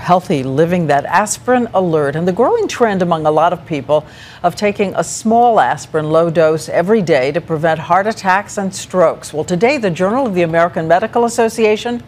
healthy living, that Aspirin Alert, and the growing trend among a lot of people of taking a small aspirin, low dose, every day to prevent heart attacks and strokes. Well, today, the Journal of the American Medical Association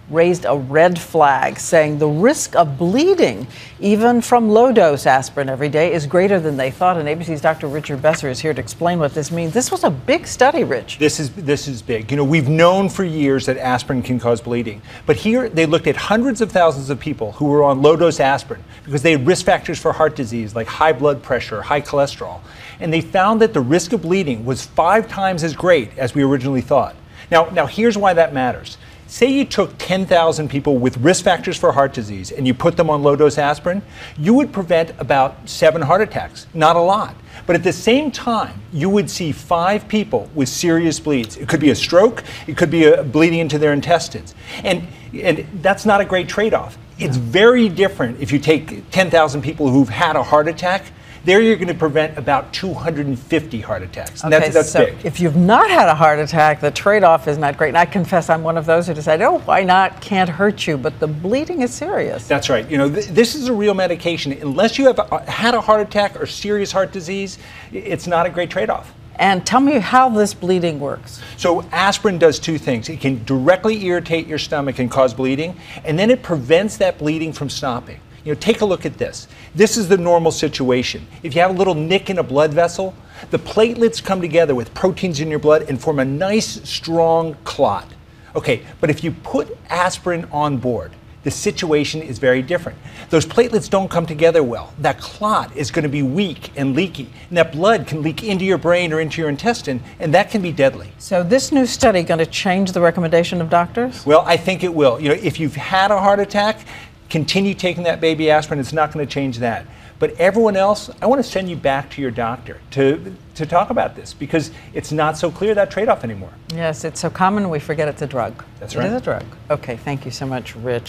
raised a red flag, saying the risk of bleeding, even from low-dose aspirin every day, is greater than they thought. And ABC's Dr. Richard Besser is here to explain what this means. This was a big study, Rich. This is big. You know, we've known for years that aspirin can cause bleeding. But here, they looked at hundreds of thousands of people who were on low-dose aspirin because they had risk factors for heart disease, like high blood pressure, high cholesterol. And they found that the risk of bleeding was 5 times as great as we originally thought. Now here's why that matters. Say you took 10,000 people with risk factors for heart disease and you put them on low-dose aspirin, you would prevent about 7 heart attacks, not a lot. But at the same time, you would see 5 people with serious bleeds. It could be a stroke, it could be a bleeding into their intestines. And that's not a great trade-off. It's very different if you take 10,000 people who've had a heart attack. There you're going to prevent about 250 heart attacks. And that's so big. If you've not had a heart attack, the trade-off is not great. And I confess I'm one of those who decide, oh, why not? Can't hurt you. But the bleeding is serious. That's right. You know, this is a real medication. Unless you have had a heart attack or serious heart disease, it's not a great trade-off. And tell me how this bleeding works. So aspirin does 2 things. It can directly irritate your stomach and cause bleeding, and then it prevents that bleeding from stopping. You know, take a look at this. This is the normal situation. If you have a little nick in a blood vessel, the platelets come together with proteins in your blood and form a nice, strong clot. Okay, but if you put aspirin on board, the situation is very different. Those platelets don't come together well. That clot is going to be weak and leaky, and that blood can leak into your brain or into your intestine, and that can be deadly. So this new study going to change the recommendation of doctors? Well, I think it will. You know, if you've had a heart attack, continue taking that baby aspirin. It's not going to change that. But everyone else, I want to send you back to your doctor to talk about this, because it's not so clear, that trade-off anymore. Yes, it's so common we forget it's a drug. That's right. It is a drug. Okay, thank you so much, Rich.